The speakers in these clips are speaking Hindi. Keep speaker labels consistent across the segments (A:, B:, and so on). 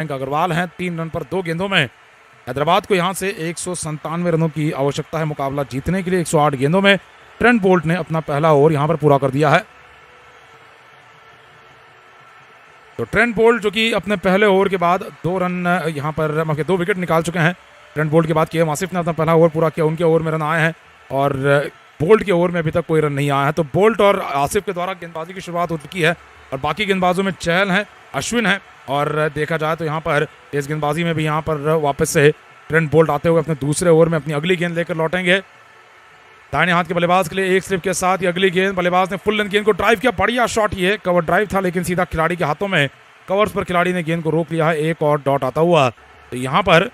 A: मयंक अग्रवाल हैं। 3 रन पर 2 गेंदों में हैदराबाद को यहां से 197 रनों की आवश्यकता है मुकाबला जीतने के लिए। 108 गेंदों में ट्रेंट बोल्ट ने अपना पहला ओवर यहां पर पूरा कर दिया है। तो ट्रेंट बोल्ट जो कि अपने पहले ओवर के बाद 2 रन यहां पर 2 विकेट निकाल चुके हैं। ट्रेंट बोल्ट के बाद के आसिफ ने अपना पहला ओवर पूरा किया, उनके ओवर में रन आए हैं और बोल्ट के ओवर में अभी तक कोई रन नहीं आया है। तो बोल्ट और आसिफ के द्वारा गेंदबाजी की शुरुआत हो चुकी है और बाकी गेंदबाजों में चहल है, अश्विन है और देखा जाए तो यहाँ पर तेज गेंदबाजी में भी यहाँ पर वापस से ट्रेंट बोल्ट आते हुए अपने दूसरे ओवर में अपनी अगली गेंद लेकर लौटेंगे। दाहिने हाथ के बल्लेबाज के लिए एक स्लिप के साथ ही अगली गेंद, बल्लेबाज ने फुल लेंथ गेंद को ड्राइव किया, बढ़िया शॉट, ये कवर ड्राइव था लेकिन सीधा खिलाड़ी के हाथों में, कवर्स पर खिलाड़ी ने गेंद को रोक लिया है। एक और डॉट आता हुआ, तो यहाँ पर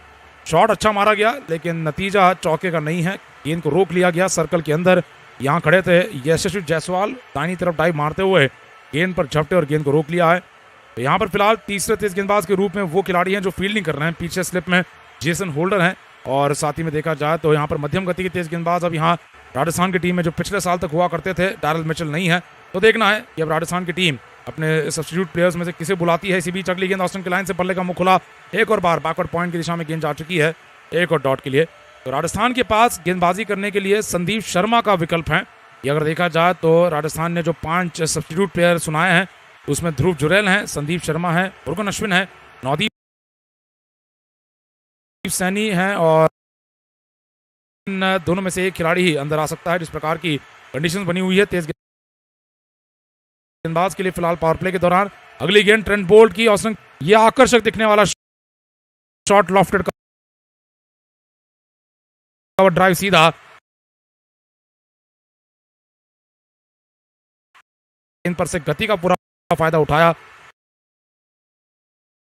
A: शॉट अच्छा मारा गया लेकिन नतीजा चौके का नहीं है, गेंद को रोक लिया गया सर्कल के अंदर। यहाँ खड़े थे यशस्वी जायसवाल, दाहिनी तरफ डाइव मारते हुए गेंद पर झपटे और गेंद को रोक लिया है। तो यहाँ पर फिलहाल तीसरे तेज गेंदबाज के रूप में वो खिलाड़ी हैं जो फील्डिंग कर रहे हैं। पीछे स्लिप में जेसन होल्डर हैं और साथ ही में देखा जाए तो यहाँ पर मध्यम गति के तेज गेंदबाज अब यहाँ राजस्थान की टीम में जो पिछले साल तक हुआ करते थे डैरल मिचेल नहीं है। तो देखना है कि अब राजस्थान की टीम अपने सब्स्टिट्यूट प्लेयर्स में से किसे बुलाती है। इसी बीच अगली गेंद ऑस्टिन के लाइन से बल्ले का मुंह खुला, एक और बार बैकवर्ड पॉइंट की दिशा में गेंद जा चुकी है, एक और डॉट के लिए। तो राजस्थान के पास गेंदबाजी करने के लिए संदीप शर्मा का विकल्प है। ये अगर देखा जाए तो राजस्थान ने जो 5 सब्स्टिट्यूट प्लेयर सुनाए हैं उसमें ध्रुव जुरैल हैं, संदीप शर्मा है, मुरुगन अश्विन है, नवदीप सैनी है और इन दोनों में से एक खिलाड़ी ही अंदर आ सकता है जिस प्रकार की कंडीशन बनी हुई है तेज गेंदबाज के लिए। फिलहाल पावर प्ले के दौरान अगली गेंद ट्रेंट बोल्ट की, ऑस्टिन, ये आकर्षक दिखने वाला शॉट, लॉफ्टेड का ड्राइव सीधा गेंद पर से गति का पूरा फायदा उठाया,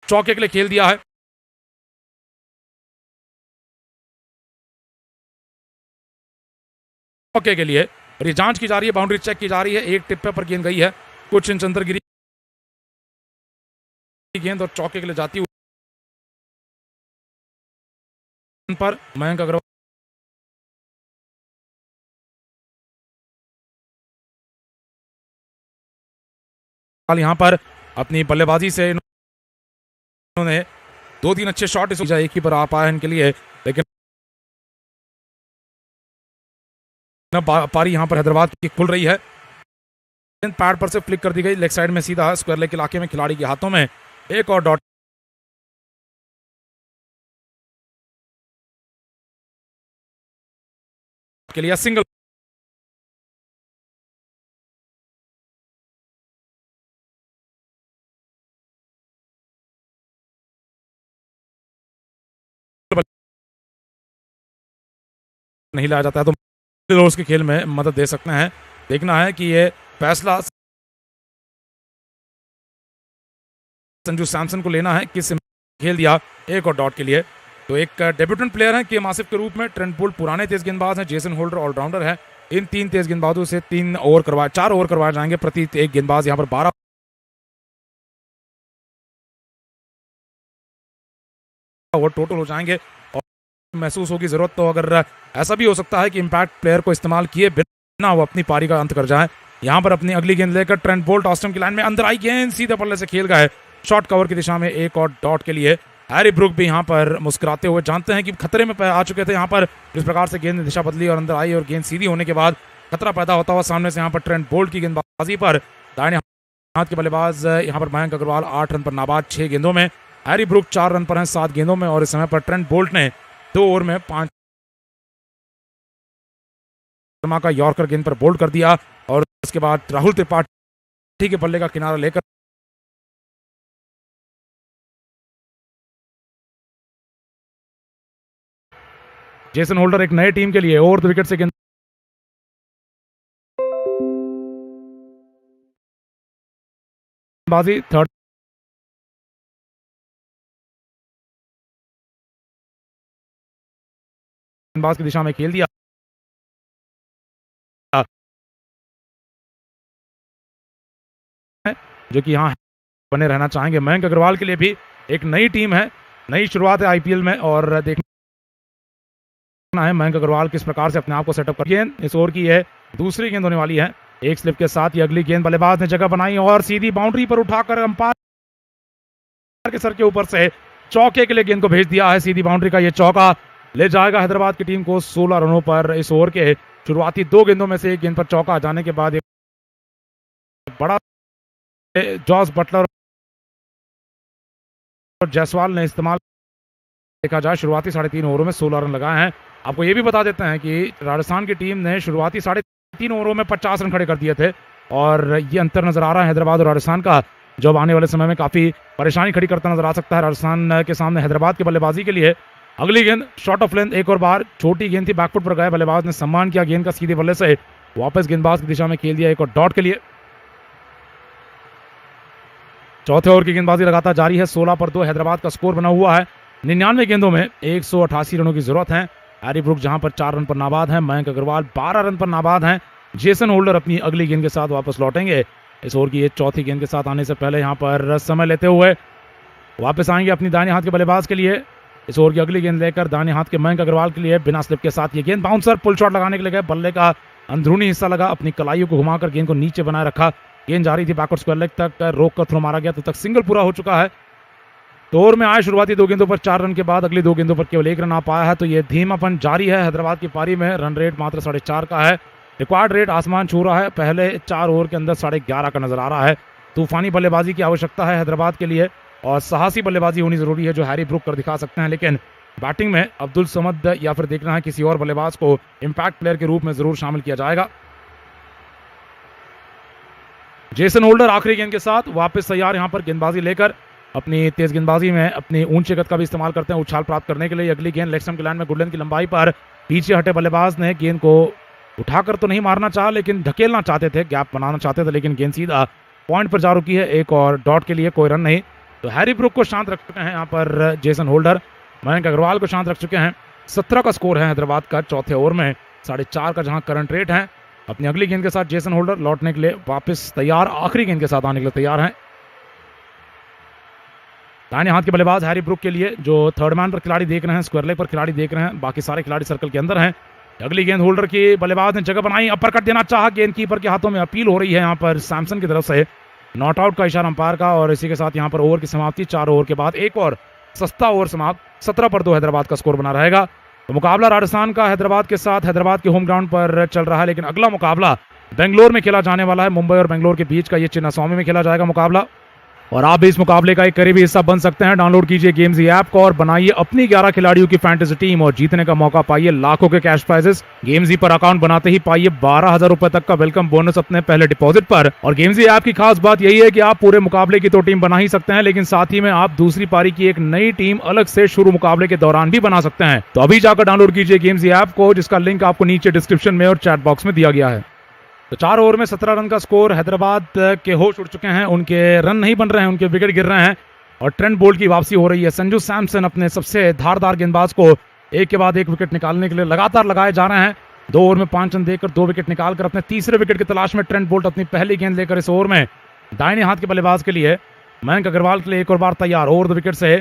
A: चौके के लिए खेल दिया है। चौके के लिए और ये जांच की जा रही है, बाउंड्री चेक की जा रही है। एक टिप्पे पर गेंद गई है, कुछ इंच अंदर गिरी गेंद और चौके के लिए जाती हुई पर मयंक अग्रवाल यहां पर अपनी बल्लेबाजी से इन्होंने 2-3 अच्छे शॉट एक ही पर आ पाया इनके लिए, लेकिन पारी यहां पर हैदराबाद की खुल रही है। पैड पर से फ्लिक कर दी गई लेग साइड में सीधा स्क्वायर लेग के इलाके में, खिलाड़ी के हाथों में, एक और डॉट के लिए सिंगल नहीं लाया जाता है तो रोज के खेल में मदद दे सकते हैं। देखना है कि ये फैसला संजू सैमसन को लेना है, किस खेल दिया, एक और डॉट के लिए। तो एक डेब्यूटेंट प्लेयर हैं के आसिफ के रूप में ट्रेंट बोल्ट पुराने तेज गेंदबाज हैं, जेसन होल्डर ऑलराउंडर है। इन 3 तेज गेंदबाजों से 4 ओवर करवाए जाएंगे, प्रति एक गेंदबाज यहाँ पर 12 ओवर टोटल हो जाएंगे और महसूस होगी जरूरत तो अगर ऐसा भी हो सकता है कि इंपैक्ट प्लेयर को इस्तेमाल किए बिना वो अपनी पारी का अंत कर जाए। यहाँ पर अपनी अगली गेंद लेकर ट्रेंट बोल्ट ऑस्टिन की लाइन में अंदर आई गेंद सीधे पल्ले से खेल गए, शॉर्ट कवर की दिशा में, एक और डॉट के लिए। हैरी ब्रूक भी यहाँ पर मुस्कुराते हुए जानते हैं कि खतरे में आ चुके थे। यहाँ पर जिस प्रकार से गेंद दिशा बदली और अंदर आई और गेंद सीधी होने के बाद खतरा पैदा होता हुआ सामने से यहाँ पर ट्रेंट बोल्ट की गेंदबाजी पर दाहिने हाथ के बल्लेबाज यहाँ पर मयंक अग्रवाल 8 रन पर नाबाद 6 गेंदों में, हैरी ब्रूक 4 रन पर हैं 7 गेंदों में और इस समय पर ट्रेंट बोल्ट ने 2 ओवर में 5 का यॉर्कर गेंद पर बोल्ड कर दिया और उसके बाद राहुल त्रिपाठी के बल्ले का किनारा लेकर जेसन होल्डर एक नए टीम के लिए ओवर द विकेट से गेंदबाजी थर्ड गेंदबाज की दिशा में खेल दिया, जो कि यहाँ बने रहना चाहेंगे। मयंक अग्रवाल के लिए भी एक नई टीम है, नई शुरुआत है आईपीएल में और देखना है मयंक अग्रवाल किस प्रकार से अपने आप को सेटअप कर। गेंद इस ओवर की है दूसरी गेंद होने वाली है, एक स्लिप के साथ ही अगली गेंद बल्लेबाज ने जगह बनाई और सीधी बाउंड्री पर उठाकर अंपायर के सर के ऊपर से चौके के लिए गेंद को भेज दिया है। सीधी बाउंड्री का ये चौका ले जाएगा हैदराबाद की टीम को 16 रनों पर। इस ओवर के शुरुआती 2 गेंदों में से एक गेंद पर चौका आ जाने के बाद एक बड़ा जॉस बटलर और जायसवाल ने इस्तेमाल देखा जाए शुरुआती 3.5 ओवरों में 16 रन लगाए हैं। आपको ये भी बता देते हैं कि राजस्थान की टीम ने शुरुआती 3.5 ओवरों में 50 रन खड़े कर दिए थे और ये अंतर नजर आ रहा है हैदराबाद और राजस्थान का, जो अब आने वाले समय में काफी परेशानी खड़ी करता नजर आ सकता है राजस्थान के सामने। हैदराबाद की बल्लेबाजी के लिए अगली गेंद शॉर्ट ऑफ लेंथ, एक और बार छोटी गेंद थी, बैकफुट पर गए, बल्लेबाज ने सम्मान किया गेंद का, सीधे बल्ले से वापस गेंदबाज की दिशा में खेल दिया एक और डॉट के लिए। चौथे ओवर की गेंदबाजी लगातार जारी है। 16 पर 2 हैदराबाद का स्कोर बना हुआ है। 99 गेंदों में 188 रनों की जरूरत है। हैरी ब्रुक जहां पर 4 रन पर नाबाद हैं, मयंक अग्रवाल 12 रन पर नाबाद हैं। जेसन होल्डर अपनी अगली गेंद के साथ वापस लौटेंगे। इस ओवर की ये चौथी गेंद के साथ आने से पहले यहां पर समय लेते हुए वापस आएंगे अपनी दाहिने हाथ के बल्लेबाज के लिए। इस ओवर की अगली गेंद लेकर दाहिने हाथ के मयंक अग्रवाल के लिए बिना स्लिप के साथ ये गेंद बाउंसर पुल शॉट लगाने के लिए गए, बल्ले का अंदरूनी हिस्सा लगा, अपनी कलाइयों को घुमाकर गेंद को नीचे बनाए रखा। गेंद जा रही थी बैकवर्ड स्क्वायर लेग तक, रोक कर थ्रो मारा गया, तो तक सिंगल पूरा हो चुका है। तो ओवर में आए शुरुआती 2 गेंदों पर 4 रन के बाद अगली 2 गेंदों पर केवल 1 रन आ पाया है। तो ये धीमापन जारी है हैदराबाद की पारी में। रन रेट मात्र 4.5 का है। रिकॉर्ड रेट आसमान छू रहा है। पहले 4 ओवर के अंदर 11.5 का नजर आ रहा है। तूफानी बल्लेबाजी की आवश्यकता है हैदराबाद के लिए और साहसी बल्लेबाजी होनी जरूरी है जो हैरी ब्रुक कर दिखा सकते हैं। लेकिन बैटिंग में अब्दुल समद या फिर देखना है किसी और बल्लेबाज को इंपैक्ट प्लेयर के रूप में जरूर शामिल किया जाएगा। जेसन होल्डर आखिरी गेंद के साथ वापस तैयार यहां पर गेंदबाजी लेकर अपनी तेज गेंदबाजी में अपनी ऊंची गति का भी इस्तेमाल करते हैं उछाल प्राप्त करने के लिए। अगली गेंद लेग स्टंप के लाइन में गुडलैंड की लंबाई पर पीछे हटे बल्लेबाज ने गेंद को उठाकर तो नहीं मारना चाहा लेकिन ढकेलना चाहते थे, गैप बनाना चाहते थे, लेकिन गेंद सीधा पॉइंट पर जा रुकी है। एक और डॉट के लिए कोई रन नहीं। तो हैरी ब्रुक को शांत रख चुके हैं यहाँ पर जेसन होल्डर, मयंक अग्रवाल को शांत रख चुके हैं। 17 का स्कोर है हैदराबाद का चौथे ओवर में, 4.5 का जहां करंट रेट है। अपनी अगली गेंद के साथ जेसन होल्डर लौटने के लिए वापस तैयार, आखिरी गेंद के साथ आने के लिए तैयार हैं। दाहिने हाथ के बल्लेबाज हैरी ब्रुक के लिए जो थर्ड मैन पर खिलाड़ी देख रहे हैं, स्क्वायर लेग पर खिलाड़ी देख रहे हैं, बाकी सारे खिलाड़ी सर्कल के अंदर हैं। अगली गेंद होल्डर की बल्लेबाज ने जगह बनाई, अपर कट देना चाहा, गेंद कीपर के हाथों में अपील हो रही है यहाँ पर सैमसन की तरफ से, नॉट आउट का इशारा अंपायर का। और इसी के साथ यहाँ पर ओवर की समाप्ति। 4 ओवर के बाद एक और सस्ता ओवर समाप्त। 17 पर 2 हैदराबाद का स्कोर बना रहेगा। तो मुकाबला राजस्थान का हैदराबाद के साथ हैदराबाद के होम ग्राउंड पर चल रहा है, लेकिन अगला मुकाबला बेंगलोर में खेला जाने वाला है। मुंबई और बेंगलोर के बीच का ये चिन्नास्वामी में खेला जाएगा मुकाबला और आप भी इस मुकाबले का एक करीबी हिस्सा बन सकते हैं। डाउनलोड कीजिए गेम्जी ऐप को और बनाइए अपनी 11 खिलाड़ियों की फैंटेसी टीम और जीतने का मौका पाइए लाखों के कैश प्राइजेस। गेम्जी पर अकाउंट बनाते ही पाइए 12,000 रुपए तक का वेलकम बोनस अपने पहले डिपॉजिट पर। और गेम्जी ऐप की खास बात यही है कि आप पूरे मुकाबले की तो टीम बना ही सकते हैं, लेकिन साथ ही में आप दूसरी पारी की एक नई टीम अलग से शुरू मुकाबले के दौरान भी बना सकते हैं। तो अभी जाकर डाउनलोड कीजिए गेम्जी ऐप को, जिसका लिंक आपको नीचे डिस्क्रिप्शन में और चैट बॉक्स में दिया गया है। तो 4 ओवर में 17 रन का स्कोर। हैदराबाद के होश उड़ चुके हैं, उनके रन नहीं बन रहे हैं, उनके विकेट गिर रहे हैं और ट्रेंट बोल्ट की वापसी हो रही है। संजू सैमसन अपने सबसे धारदार गेंदबाज को एक के बाद एक विकेट निकालने के लिए लगातार लगाए जा रहे हैं। 2 ओवर में 5 रन देकर 2 विकेट निकालकर अपने तीसरे विकेट की तलाश में ट्रेंट बोल्ट अपनी पहली गेंद लेकर इस ओवर में दाहिने हाथ के बल्लेबाज के लिए मयंक अग्रवाल के लिए एक और बार तैयार। ओवर 2 विकेट से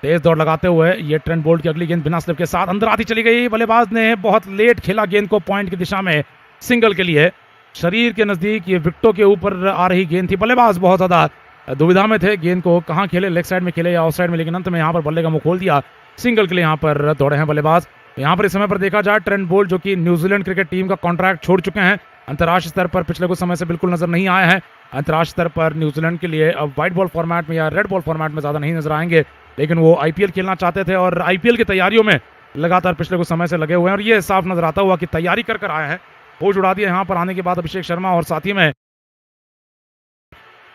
A: तेज दौड़ लगाते हुए ये ट्रेंट बोल्ट की अगली गेंद बिना स्लिप के साथ अंदर आती चली गई। बल्लेबाज ने बहुत लेट खेला गेंद को पॉइंट की दिशा में सिंगल के लिए। शरीर के नजदीक ये विकेटों के ऊपर आ रही गेंद थी। बल्लेबाज बहुत ज्यादा दुविधा में थे, गेंद को कहां खेले, लेग साइड में खेले या ऑफ साइड में, लेकिन अंत में यहां पर बल्ले का मुंह खोल दिया। सिंगल के लिए यहां पर दौड़े हैं बल्लेबाज। यहां पर इस समय पर देखा जाए ट्रेंट बोल्ट जो कि न्यूजीलैंड क्रिकेट टीम का कॉन्ट्रैक्ट छोड़ चुके हैं, अंतर्राष्ट्रीय स्तर पर पिछले कुछ समय से बिल्कुल नजर नहीं आए हैं। अंतर्राष्ट्रीय स्तर पर न्यूजीलैंड के लिए अब व्हाइट बॉल फॉर्मेट में या रेड बॉल फॉर्मेट में ज्यादा नहीं नजर आएंगे, लेकिन वो आईपीएल खेलना चाहते थे और आईपीएल की तैयारियों में लगातार पिछले कुछ समय से लगे हुए हैं और ये साफ नजर आता हुआ कि तैयारी कर आए हैं। होश उड़ा दिया यहाँ पर आने के बाद अभिषेक शर्मा और साथ ही में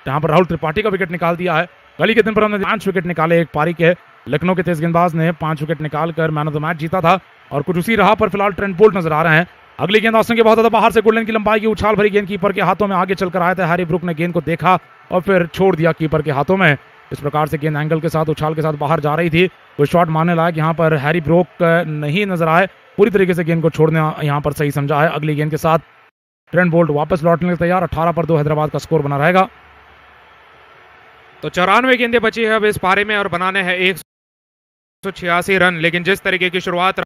A: यहाँ पर राहुल त्रिपाठी का विकेट निकाल दिया है। कल के दिन पर हमने 5 विकेट निकाले एक पारी के। लखनऊ के तेज गेंदबाज ने 5 विकेट निकालकर मैन ऑफ द मैच जीता था और कुछ उसी राह पर फिलहाल ट्रेंट बोल्ट नजर आ रहे हैं। अगली गेंद ऑस्टिन के बहुत ज्यादा बाहर से गुडलैंड की लंबाई की उछाल भरी गेंद कीपर के हाथों में आगे चलकर आया था। हैरी ब्रुक ने गेंद को देखा और फिर छोड़ दिया कीपर के हाथों में। इस प्रकार से गेंद एंगल के साथ उछाल के साथ बाहर जा रही थी। कोई शॉट मारने लायक यहाँ पर हैरी ब्रुक नहीं नजर आए। पूरी तरीके से गेंद को छोड़ने यहाँ पर सही समझा है। अगली गेंद के साथ ट्रेंट बोल्ट वापस लौटने के तैयार। 18 पर 2 हैदराबाद का स्कोर बना रहेगा।
B: तो 94 गेंदें बची है अब इस पारी में और बनाने हैं 186 रन, लेकिन जिस तरीके की शुरुआत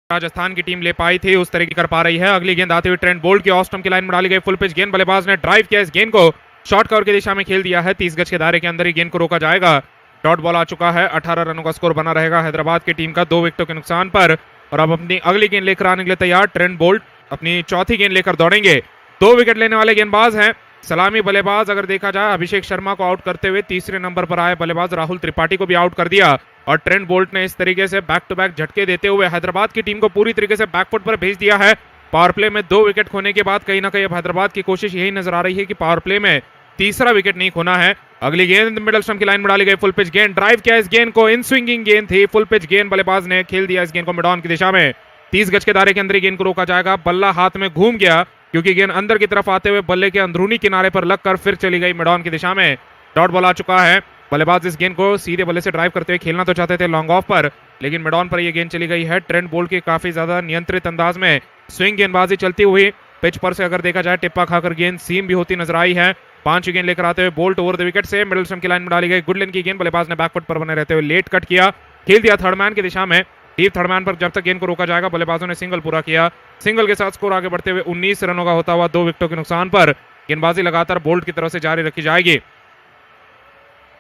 B: राजस्थान की टीम ले पाई थी उस तरीके कर पा रही है। अगली गेंद आते हुए ट्रेंट बोल्ट की ऑफ स्टंप की लाइन में डाली गई फुल पिच गेंद। बल्लेबाज ने ड्राइव किया, इस गेंद को शॉर्ट कवर की दिशा में खेल दिया है। 30 गज के दायरे के अंदर ही गेंद को रोका जाएगा। डॉट बॉल आ चुका है। 18 रनों का स्कोर बना रहेगा हैदराबाद की टीम का 2 विकेटों के नुकसान पर। और अब अपनी अगली गेंद लेकर आने के लिए तैयार ट्रेंट बोल्ट अपनी चौथी गेंद लेकर दौड़ेंगे। 2 विकेट लेने वाले गेंदबाज हैं। सलामी बल्लेबाज अगर देखा जाए अभिषेक शर्मा को आउट करते हुए तीसरे नंबर पर आए बल्लेबाज राहुल त्रिपाठी को भी आउट कर दिया। और ट्रेंट बोल्ट ने इस तरीके से बैक टू बैक झटके देते हुए हैदराबाद की टीम को पूरी तरीके से बैकफुट पर भेज दिया है। पावर प्ले में 2 विकेट खोने के बाद कहीं ना कहीं अब हैदराबाद की कोशिश यही नजर आ रही है कि पावर प्ले में तीसरा विकेट नहीं खोना है। अगली गेंद मिडल स्टंप की लाइन में डाली गई, फुल पिच गेंद, ड्राइव किया इस गेंद को, इन स्विंगिंग गेंद थी, फुल पिच गेंद बल्लेबाज ने खेल दिया इस गेंद को मिड ऑन की दिशा में। 30 गज के दायरे के अंदर गेंद को रोका जाएगा। बल्ला हाथ में घूम गया क्योंकि गेंद अंदर की तरफ आते हुए बल्ले के अंदरूनी किनारे पर लगकर फिर चली गई मिड ऑन की दिशा में। डॉट बॉल आ चुका है। बल्लेबाज इस गेंद को सीधे बल्ले से ड्राइव करते हुए खेलना तो चाहते थे लॉन्ग ऑफ पर, लेकिन मिड ऑन पर यह गेंद चली गई है। ट्रेंट बोल्ट की काफी ज्यादा नियंत्रित अंदाज में स्विंग गेंदबाजी चलती हुई पिच पर से अगर देखा जाए टिप्पा खाकर गेंद सीम भी होती नजर आई है। 5 गेंद लेकर आते हुए बोल्ट ओवर द विकेट से मिडल स्टंप की लाइन में डाली गई, गुड लेंथ की गेंद, बल्लेबाज ने बैकफुट पर बने रहते हुए लेट कट किया, खेल दिया थर्ड मैन की दिशा में। डीप थर्ड मैन पर जब तक गेंद को रोका जाएगा बल्लेबाजों ने सिंगल पूरा किया। सिंगल के साथ स्कोर आगे बढ़ते हुए 19 रनों का होता हुआ 2 विकेटों के नुकसान पर गेंदबाजी लगातार बोल्ट की तरफ से जारी रखी जाएगी।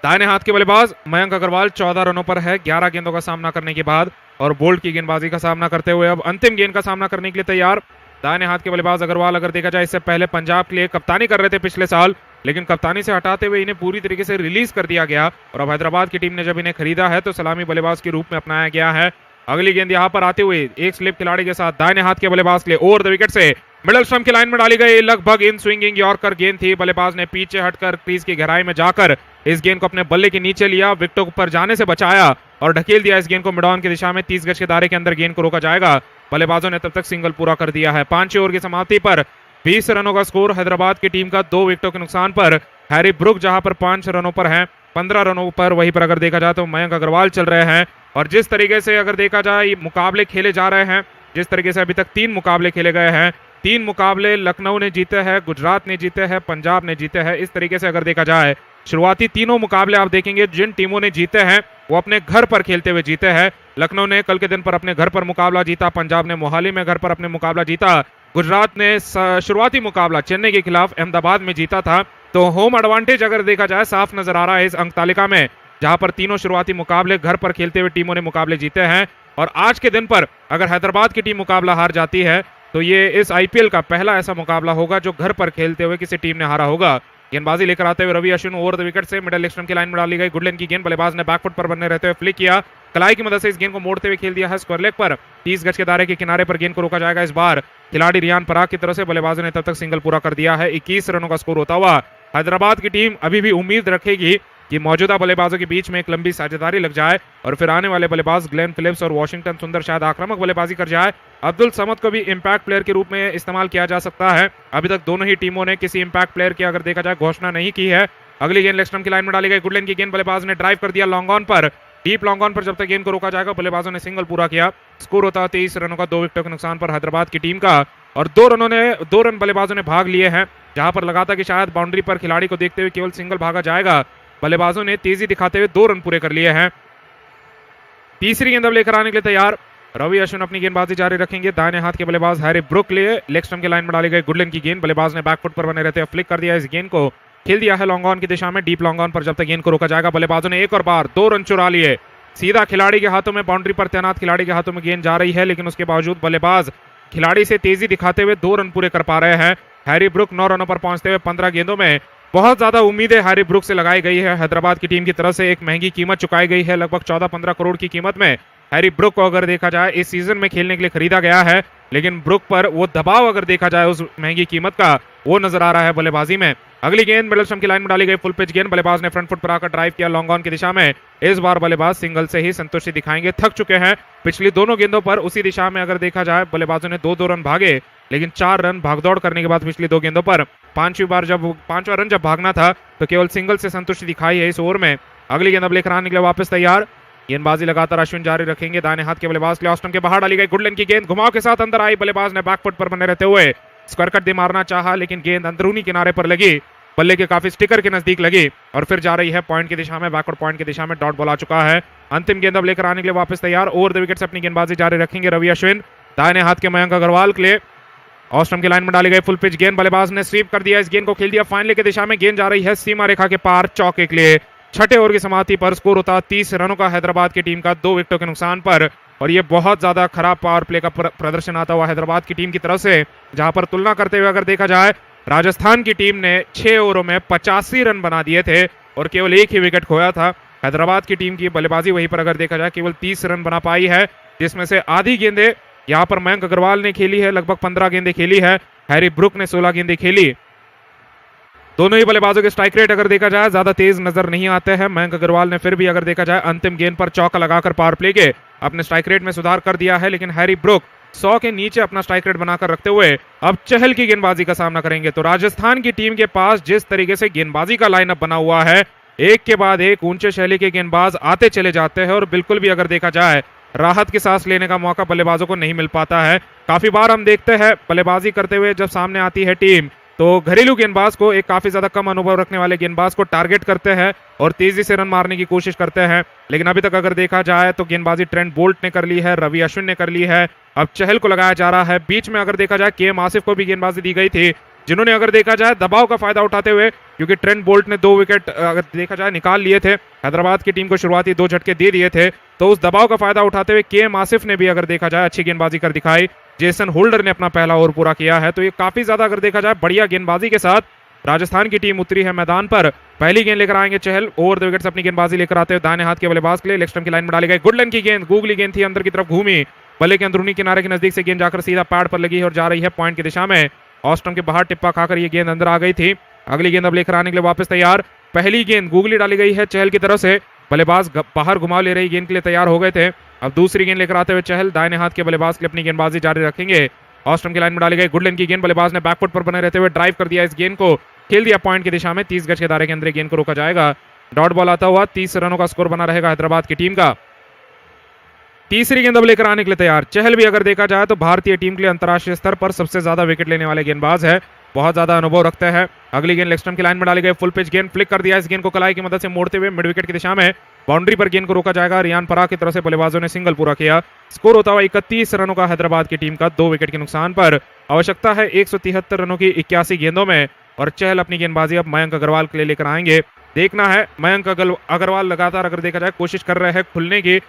B: दाहिने हाथ के बल्लेबाज मयंक अग्रवाल 14 रनों पर है 11 गेंदों का सामना करने के बाद, और बोल्ट की गेंदबाजी का सामना करते हुए अब अंतिम गेंद का सामना करने के लिए तैयार। दाहिने हाथ के बल्लेबाज अग्रवाल अगर देखा जाए इससे पहले पंजाब के लिए कप्तानी कर रहे थे पिछले साल, लेकिन कप्तानी से हटाते हुए इन्हें पूरी तरीके से रिलीज कर दिया गया और अब हैदराबाद की टीम ने जब इन्हें खरीदा है तो सलामी बल्लेबाज के रूप में अपनाया गया है। अगली गेंद यहां पर आते हुए एक स्लिप खिलाड़ी के साथ दाहिने हाथ के बल्लेबाज के लिए ओवर द विकेट से मिडल स्टंप की लाइन में डाली गई, लगभग इन स्विंगिंग यॉर्कर गेंद थी। बल्लेबाज ने पीछे हटकर क्रीज की गहराई में जाकर इस गेंद को अपने बल्ले के नीचे लिया, विकेटों पर जाने से बचाया और ढकेल दिया इस गेंद को मिड ऑन की दिशा में। 30 गज के दायरे के अंदर गेंद को रोका जाएगा। बल्लेबाजों ने तब तक सिंगल पूरा कर दिया है। 5 ओवर की समाप्ति पर 20 रनों का स्कोर हैदराबाद की टीम का 2 विकेटों के नुकसान पर। हैरी ब्रुक जहां पर 5 रनों पर है, 15 रनों पर वहीं पर अगर देखा जाए तो मयंक अग्रवाल चल रहे हैं। और जिस तरीके से अगर देखा जाए मुकाबले खेले जा रहे हैं, जिस तरीके से अभी तक 3 मुकाबले खेले गए हैं, 3 मुकाबले लखनऊ ने जीते हैं, गुजरात ने जीते हैं, पंजाब ने जीते हैं। इस तरीके से अगर देखा जाए शुरुआती तीनों मुकाबले आप देखेंगे जिन टीमों ने जीते हैं वो अपने घर पर खेलते हुए जीते हैं। लखनऊ ने कल के दिन पर अपने घर पर मुकाबला जीता, पंजाब ने मोहाली में घर पर अपने मुकाबला जीता, गुजरात ने शुरुआती मुकाबला चेन्नई के खिलाफ अहमदाबाद में जीता था। तो होम एडवांटेज अगर देखा जाए साफ नजर आ रहा है इस अंक तालिका में, जहां पर तीनों शुरुआती मुकाबले घर पर खेलते हुए टीमों ने मुकाबले जीते हैं। और आज के दिन पर अगर हैदराबाद की टीम मुकाबला हार जाती है तो ये इस आईपीएल का पहला ऐसा मुकाबला होगा जो घर पर खेलते हुए किसी टीम ने हारा होगा। गेंदबाजी लेकर आते हुए Ravi Ashwin over the wicket से मिडल स्टंप की लाइन में डाली गई, गुड लेंथ की गेंद, बल्लेबाज ने बैकफुट पर बने रहते हुए फ्लिक किया, कलाई की मदद से इस गेंद को मोड़ते हुए खेल दिया है स्क्वायर लेग पर। 30 गज के दायरे के किनारे पर गेंद को रोका जाएगा। इस बार खिलाड़ी रियान पराग की तरफ से बल्लेबाजों ने तब तक सिंगल पूरा कर दिया है। 21 रनों का स्कोर होता हुआ हैदराबाद की टीम अभी भी उम्मीद रखेगी कि मौजूदा बल्लेबाजों के बीच में एक लंबी साझेदारी लग जाए और फिर आने वाले बल्लेबाज ग्लेन फिलिप्स और वॉशिंगटन सुंदर शायद आक्रामक बल्लेबाजी कर जाए। अब्दुल समद को भी इंपैक्ट प्लेयर के रूप में इस्तेमाल किया जा सकता है। अभी तक दोनों ही टीमों ने किसी इंपैक्ट प्लेयर की अगर देखा जाए घोषणा नहीं की है। अगली गेंद लेग स्टंप की लाइन में डाली गई, गुड लेंथ की गेंद, बल्लेबाज ने ड्राइव कर दिया लॉन्ग ऑन पर, डीप लॉन्ग ऑन पर जब तक गेंद को रोका जाएगा बल्लेबाजों ने सिंगल पूरा किया। स्कोर होता है 23 रनों का 2 विकेटों के नुकसान पर हैदराबाद की टीम का। और 2 रन बल्लेबाजों ने भाग लिए हैं, जहां पर लगा था कि शायद बाउंड्री पर खिलाड़ी को देखते हुए केवल सिंगल भागा जाएगा। बल्लेबाजों ने तेजी दिखाते हुए 2 रन पूरे कर लिए हैं। तीसरी गेंद अब लेकर आने के लिए तैयार रवि अश्विन अपनी गेंदबाजी जारी रखेंगे। दाहिने हाथ के बल्लेबाज हैरी ब्रुक लिए लेग स्टंप की लाइन में डाली गई, गुड लेंथ की गेंद, बल्लेबाज ने बैकफुट पर बने रहते हुए फ्लिक कर दिया, इस गेंद को खेल दिया है लॉन्ग ऑन की दिशा में। डीप लॉन्ग ऑन पर जब तक गेंद को रोका जाएगा बल्लेबाजों ने एक और बार 2 रन चुरा लिए। सीधा खिलाड़ी के हाथों में, बाउंड्री पर तैनात खिलाड़ी के हाथों में गेंद जा रही है, लेकिन उसके बावजूद बल्लेबाज खिलाड़ी से तेजी दिखाते हुए 2 रन पूरे कर पा रहे हैं। हैरी ब्रुक 9 रनों पर पहुंचते हुए 15 गेंदों में। बहुत ज्यादा उम्मीदें हैरी ब्रुक से लगाई गई है हैदराबाद की टीम की तरफ से। एक महंगी कीमत चुकाई गई है, लगभग 14-15 करोड़ की कीमत में हैरी ब्रुक को अगर देखा जाए इस सीजन में खेलने के लिए खरीदा गया है, लेकिन ब्रुक पर वो दबाव अगर देखा जाए उस महंगी कीमत का वो नजर आ रहा है बल्लेबाजी में। अगली गेंद मिडल स्टंप की लाइन में डाली गई, फुल पिच गेंद, बल्लेबाज ने फ्रंट फुट पर आकर ड्राइव किया लॉन्ग ऑन की दिशा में। इस बार बल्लेबाज सिंगल से ही संतुष्टि दिखाएंगे, थक चुके हैं पिछली दोनों गेंदों पर उसी दिशा में अगर देखा जाए बल्लेबाजों ने 2-2 रन भागे, लेकिन 4 रन भागदौड़ करने के बाद पिछली 2 गेंदों पर पांचवा रन जब भागना था तो केवल सिंगल से संतुष्टि दिखाई है इस ओवर में। अगली गेंद अब लेकर आने के लिए वापस तैयार। गेंदबाजी लगातार अश्विन जारी रखेंगे। दाहिने हाथ के बल्लेबाज के ऑस्टम के बाहर डाली गई, गुड लेंथ की गेंद घुमाव के साथ अंदर आई, बल्लेबाज ने बैकफुट पर बने रहते हुए स्क्वायर कट दे मारना चाहा, लेकिन गेंद अंदरूनी किनारे पर लगी, बल्ले के काफी स्टिकर के नजदीक लगी और फिर जा रही है पॉइंट की दिशा में, बैकवर्ड पॉइंट की दिशा में। डॉट बॉल आ चुका है। अंतिम गेंद अब लेकर आने के लिए वापस तैयार। ओवर द विकेट से अपनी गेंदबाजी जारी रखेंगे रवि अश्विन। दाहिने हाथ के मयंक अग्रवाल के लिए ऑस्ट्रम की लाइन में डाली गई फुल पिच गेंद, बल्लेबाज ने स्वीप कर दिया, इस गेंद को खेल दिया फाइनल की दिशा में। गेंद जा रही है सीमा रेखा के पार चौके के लिए। छठे ओवर की समाप्ति पर स्कोर होता 30 रनों का हैदराबाद की टीम का 2 विकेटों के नुकसान पर। और ये बहुत ज्यादा खराब पावर प्ले का प्रदर्शन आता हुआ हैदराबाद की टीम की तरफ से, जहां पर तुलना करते हुए अगर देखा जाए राजस्थान की टीम ने 6 ओवरों में 85 रन बना दिए थे और केवल एक ही विकेट खोया था। हैदराबाद की टीम की बल्लेबाजी वहीं पर अगर देखा जाए केवल 30 रन बना पाई है, जिसमें से आधी गेंदें यहां पर मयंक अग्रवाल ने खेली है, लगभग 15 गेंदें खेली है। हैरी ब्रुक ने 16 गेंदें खेली। दोनों ही बल्लेबाजों के स्ट्राइक रेट अगर देखा जाए ज्यादा तेज नजर नहीं आते हैं। मयंक अग्रवाल ने फिर भी अगर देखा जाए अंतिम गेंद पर चौका लगाकर पावर प्ले के अपने स्ट्राइक रेट में सुधार कर दिया है, लेकिन हैरी ब्रुक 100 के नीचे अपना स्ट्राइक रेट बनाकर रखते हुए अब चहल की गेंदबाजी का सामना करेंगे। तो राजस्थान की टीम के पास जिस तरीके से गेंदबाजी का लाइनअप बना हुआ है, एक के बाद एक ऊंचे शैली के गेंदबाज आते चले जाते हैं और बिल्कुल भी अगर देखा जाए राहत की सांस लेने का मौका बल्लेबाजों को नहीं मिल पाता है। काफी बार हम देखते हैं बल्लेबाजी करते हुए जब सामने आती है टीम, तो घरेलू गेंदबाज को, एक काफी ज्यादा कम अनुभव रखने वाले गेंदबाज को टारगेट करते हैं और तेजी से रन मारने की कोशिश करते हैं। लेकिन अभी तक अगर देखा जाए तो गेंदबाजी ट्रेंट बोल्ट ने कर ली है, रवि अश्विन ने कर ली है, अब चहल को लगाया जा रहा है। बीच में अगर देखा जाए के आसिफ को भी गेंदबाजी दी गई थी, जिन्होंने अगर देखा जाए दबाव का फायदा उठाते हुए, क्योंकि ट्रेंट बोल्ट ने 2 विकेट अगर देखा जाए निकाल लिए थे, हैदराबाद की टीम को शुरुआती 2 झटके दे दिए थे, तो उस दबाव का फायदा उठाते हुए के आसिफ ने भी अगर देखा जाए अच्छी गेंदबाजी कर दिखाई। जेसन होल्डर ने अपना पहला ओवर पूरा किया है। तो ये काफी ज्यादा अगर देखा जाए बढ़िया गेंदबाजी के साथ राजस्थान की टीम उतरी है मैदान पर। पहली गेंद लेकर आएंगे चहल, ओवर 2 विकेट अपनी गेंदबाजी लेकर आते हुए दाहिने हाथ के बल्लेबाज के लिए लेग स्टंप की लाइन में डाली गई गुड लेंथ की गेंद, गूगली गेंद थी, अंदर की तरफ घूमी, बल्ले के अंदरूनी किनारे के नजदीक से गेंद जाकर सीधा पैड पर लगी है और जा रही है पॉइंट की दिशा में। ऑफ स्टंप के बाहर टिप्पा खाकर ये गेंद अंदर आ गई थी। अगली गेंद अब लेकर आने के लिए वापस तैयार। पहली गेंद गूगली डाली गई है चहल की तरफ से, बल्लेबाज बाहर घुमाव ले रही गेंद के लिए तैयार हो गए थे। अब दूसरी गेंद लेकर आते हुए चहल दाहिने हाथ के बल्लेबाज के लिए अपनी गेंदबाजी जारी रखेंगे। ऑफ स्टंप की लाइन में डाली गई गुड लेंथ की गेंद, बल्लेबाज ने बैकफुट पर बने रहते हुए ड्राइव कर दिया, इस गेंद को खेल दिया पॉइंट की दिशा में। 30 गज के दायरे के अंदर गेंद को रोका जाएगा। डॉट बॉल आता हुआ 30 रनों का स्कोर बना रहेगा हैदराबाद की टीम का। तीसरी गेंद अब लेकर आने के लिए तैयार चहल भी अगर देखा जाए तो भारतीय टीम के लिए अंतर्राष्ट्रीय स्तर पर सबसे ज्यादा विकेट लेने वाले गेंदबाज है, बहुत ज्यादा अनुभव रखते हैं। अगली गेंद लेग स्टंप की लाइन में डाली गई, फुल पिच गेंद, फ्लिक कर दिया, इस गेंद को कलाई की मदद से मोड़ते हुए मिड विकेट की दिशा में बाउंड्री पर गेंद को रोका जाएगा। रियान पराग की तरफ से बल्लेबाजों ने सिंगल पूरा किया। स्कोर होता हुआ 31 रनों का हैदराबाद की टीम का 2 विकेट के नुकसान पर। आवश्यकता है 173 रनों की 81 गेंदों में और चहल अपनी गेंदबाजी अब मयंक अग्रवाल के लिए लेकर आएंगे। देखना है मयंक अग्रवाल लगातार अगर देखा जाए कोशिश कर रहे हैं खुलने की।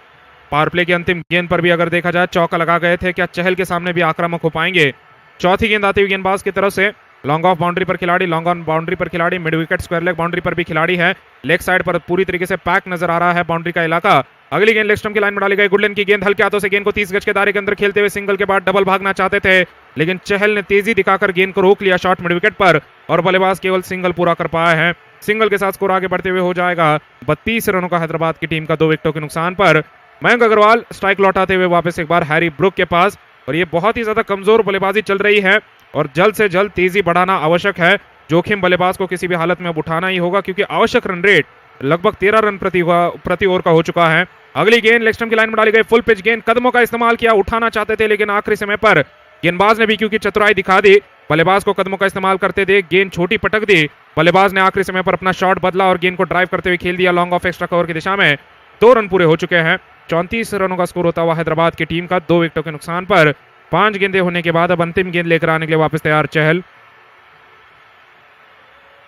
B: पावर प्ले की अंतिम गेंद पर भी अगर देखा जाए चौका लगा गए थे, क्या चहल के सामने भी आक्रामक हो पाएंगे। चौथी गेंद आती हुई गेंदबाज की तरफ से, लॉन्ग ऑफ बाउंड्री पर खिलाड़ी, लॉन्ग ऑन बाउंड्री पर खिलाड़ी, mid wicket square leg boundary पर भी खिलाड़ी है, लेग साइड पर पूरी तरीके से पैक नजर आ रहा है बाउंड्री का इलाका। अगली गेंद लेग स्टंप की लाइन में डाली गई गुड लेंथ की गेंद, हल्के हाथों से गेंद को 30 गज के दायरे के अंदर खेलते हुए सिंगल के बाद डबल भागना चाहते थे, लेकिन चहल ने तेजी दिखाकर गेंद को रोक लिया शॉर्ट मिड विकेट पर और बल्लेबाज केवल सिंगल पूरा कर पाया है। सिंगल के साथ स्कोर आगे बढ़ते हुए हो जाएगा 32 रनों का हैदराबाद की टीम का 2 विकेटों के नुकसान पर। मयंक अग्रवाल स्ट्राइक लौटाते हुए वापस एक बार हैरी ब्रुक के पास, और ये बहुत ही ज्यादा कमजोर बल्लेबाजी चल रही है और जल्द से जल्द तेजी बढ़ाना आवश्यक है। जोखिम बल्लेबाज को किसी भी हालत में अब उठाना ही होगा, क्योंकि आवश्यक रन रेट लगभग 13 रन प्रति ओवर का हो चुका है। अगली गेंद लेग स्टंप की लाइन में डाली गई, फुल पिच गेंद, कदमों का इस्तेमाल किया, उठाना चाहते थे लेकिन आखिरी समय पर गेंदबाज ने भी क्योंकि चतुराई दिखा दी, बल्लेबाज को कदमों का इस्तेमाल करते देख गेंद छोटी पटक दी, बल्लेबाज ने आखिरी समय पर अपना शॉट बदला और गेंद को ड्राइव करते हुए खेल दिया लॉन्ग ऑफ एक्स्ट्रा कवर की दिशा में। 2 रन पूरे हो चुके हैं। 34 रनों का स्कोर होता हुआ हैदराबाद की टीम का 2 विकेटों के नुकसान पर। 5 गेंदें होने के बाद अब अंतिम गेंद लेकर आने के लिए वापस तैयार चहल।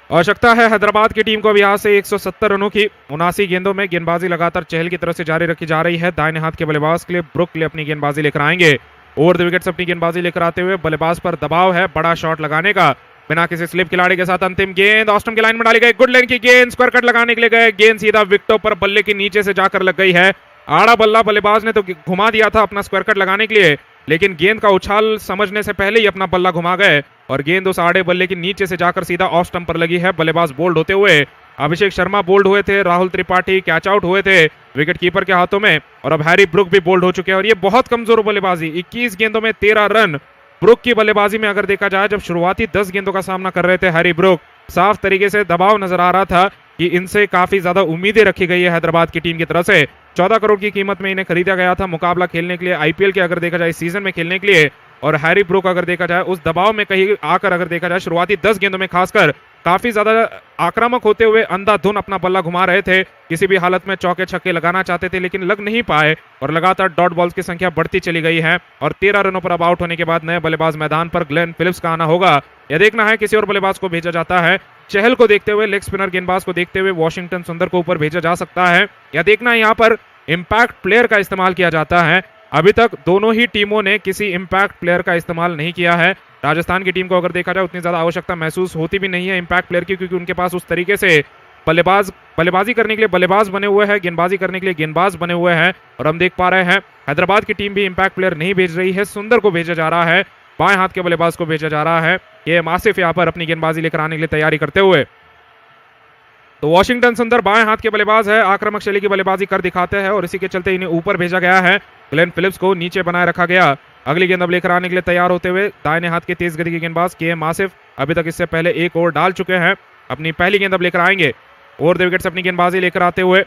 B: आवश्यकता है हैदराबाद की टीम को अब यहां से 170 रनों की। 79 गेंदों में गेंदबाजी लगातार चहल की तरफ से जारी रखी जा रही है। दाहिने हाथ के बल्लेबाज के लिए ब्रुक के लिए अपनी गेंदबाजी लेकर आएंगे। ओवर 2 विकेट अपनी गेंदबाजी लेकर आते हुए बल्लेबाज पर दबाव है बड़ा शॉट लगाने का, बिना किसी स्लिप खिलाड़ी के साथ अंतिम गेंद ऑफ स्टंप की लाइन में डाली गई, गुड लेंथ की गेंद, स्क्वायर कट लगाने के लिए गए, गेंद सीधा विकेटों पर बल्ले के नीचे से जाकर लग गई है। आड़ा बल्ला बल्लेबाज ने तो घुमा दिया था अपना स्क्वायर कट लगाने के लिए, लेकिन गेंद का उछाल समझने से पहले ही अपना बल्ला घुमा गए और गेंद उस आड़े बल्ले के नीचे से जाकर सीधा ऑफ स्टंप पर लगी है। बल्लेबाज बोल्ड होते हुए, अभिषेक शर्मा बोल्ड हुए थे, राहुल त्रिपाठी कैच आउट हुए थे विकेट कीपर के हाथों में, और अब हैरी ब्रुक भी बोल्ड हो चुके हैं। और ये बहुत कमजोर बल्लेबाजी, 21 गेंदों में 13 रन। ब्रुक की बल्लेबाजी में अगर देखा जाए, जब शुरुआती 10 गेंदों का सामना कर रहे थे हैरी ब्रुक, साफ तरीके से दबाव नजर आ रहा था कि इनसे काफी ज्यादा उम्मीदें रखी गई है हैदराबाद की टीम की तरफ से। 14 करोड़ की कीमत में इन्हें खरीदा गया था मुकाबला खेलने के लिए, आईपीएल के अगर देखा जाए सीजन में खेलने के लिए। और हैरी ब्रुक अगर देखा जाए उस दबाव में कहीं आकर अगर देखा जाए शुरुआती 10 गेंदों में खासकर काफी ज्यादा आक्रामक होते हुए अंधाधुन अपना बल्ला घुमा रहे थे, किसी भी हालत में चौके छक्के लगाना चाहते थे लेकिन लग नहीं पाए और लगातार डॉट बॉल्स की संख्या बढ़ती चली गई है। और 13 रनों पर अब आउट होने के बाद नए बल्लेबाज मैदान पर ग्लेन फिलिप्स का आना होगा। यह देखना है किसी और बल्लेबाज को भेजा जाता है। चहल को देखते हुए, लेग स्पिनर गेंदबाज को देखते हुए वॉशिंगटन सुंदर को ऊपर भेजा जा सकता है। यह देखना है यहाँ पर इंपैक्ट प्लेयर का इस्तेमाल किया जाता है। अभी तक दोनों ही टीमों ने किसी इंपैक्ट प्लेयर का इस्तेमाल नहीं किया है। राजस्थान की टीम को अगर देखा जाए उतनी ज्यादा आवश्यकता महसूस होती भी नहीं है इंपैक्ट प्लेयर की, क्योंकि उनके पास उस तरीके से बल्लेबाजी करने के लिए बल्लेबाज बने हुए हैं, गेंदबाजी करने के लिए गेंदबाज बने हुए हैं। और हम देख पा रहे हैं हैदराबाद की टीम भी इंपैक्ट प्लेयर नहीं भेज रही है, सुंदर को भेजा जा रहा है, बाएं हाथ के बल्लेबाज को भेजा जा रहा है। ये आसिफ यहाँ पर अपनी गेंदबाजी लेकर आने के लिए तैयारी करते हुए। तो वॉशिंगटन सुंदर बाएं हाथ के बल्लेबाज है, आक्रामक शैली की बल्लेबाजी कर दिखाते हैं और इसी के चलते इन्हें ऊपर भेजा गया है। ग्लेन फिलिप्स को नीचे बनाए रखा गया। अगली गेंद अब लेकर आने के लिए तैयार होते हुए दाहिने हाथ के तेज गति के गेंदबाज के आसिफ अभी तक इससे पहले एक ओवर डाल चुके हैं। अपनी पहली गेंद अब लेकर आएंगे, ओवर द विकेट अपनी गेंदबाजी लेकर आते हुए।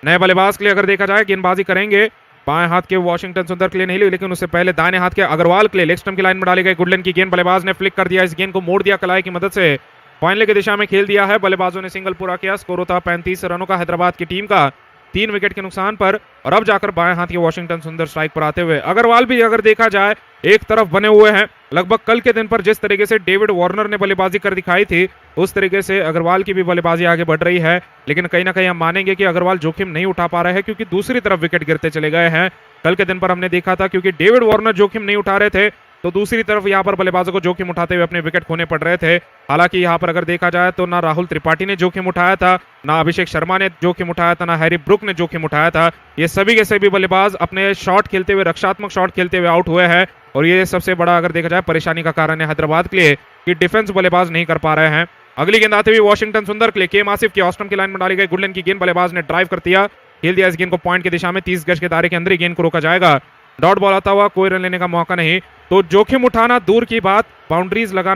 B: नए बल्लेबाज के लिए अगर देखा जाए गेंदबाजी करेंगे बाएं हाथ के वॉशिंगटन सुंदर के लिए नहीं ली, लेकिन उससे पहले दाहिने हाथ के अग्रवाल के लिए लेग स्टंप की लाइन में डाली गई गुडलैंड की गेंद बल्लेबाज ने फ्लिक कर दिया, इस गेंद को मोड़ दिया कलाई की मदद से, फाइनल की दिशा में खेल दिया है। बल्लेबाजों ने सिंगल पूरा किया। स्कोर होता 35 रनों का हैदराबाद की टीम का 3 विकेट के नुकसान पर। और अब जाकर बाएं हाथ के वॉशिंगटन सुंदर स्ट्राइक पर आते हुए। अग्रवाल भी अगर देखा जाए एक तरफ बने हुए हैं। लगभग कल के दिन पर जिस तरीके से डेविड वार्नर ने बल्लेबाजी कर दिखाई थी उस तरीके से अग्रवाल की भी बल्लेबाजी आगे बढ़ रही है, लेकिन कहीं ना कहीं हम मानेंगे कि अग्रवाल जोखिम नहीं उठा पा रहे हैं क्योंकि दूसरी तरफ विकेट गिरते चले गए हैं। कल के दिन पर हमने देखा था क्योंकि डेविड वार्नर जोखिम नहीं उठा रहे थे तो दूसरी तरफ यहां पर बल्लेबाजों को जोखिम उठाते हुए अपने विकेट खोने पड़ रहे थे। हालांकि यहां पर अगर देखा जाए तो ना राहुल त्रिपाठी ने जोखिम उठाया था, ना अभिषेक शर्मा ने जोखिम उठाया था, ना हैरी ब्रुक ने जोखिम उठाया था। ये सभी के सभी बल्लेबाज अपने शॉट खेलते हुए, रक्षात्मक शॉट खेलते हुए आउट हुए हैं और ये सबसे बड़ा अगर देखा जाए परेशानी का कारण है हैदराबाद के लिए कि डिफेंस बल्लेबाज नहीं कर पा रहे हैं। अगली गेंद आते हुए वॉशिंगटन सुंदर के लिए के आसिफ की ऑस्टम की लाइन में डाली गई गुडलैंड की गेंद बल्लेबाज ने ड्राइव कर दिया, खेल दिया इस गेंद को पॉइंट की दिशा में। 30 गज के दायरे के अंदर ही गेंद को रोका जाएगा। डॉट बॉल आता हुआ कोई रन लेने का मौका नहीं, तो जोखिम उठाना दूर की बात, बाउंड्रीज लगाना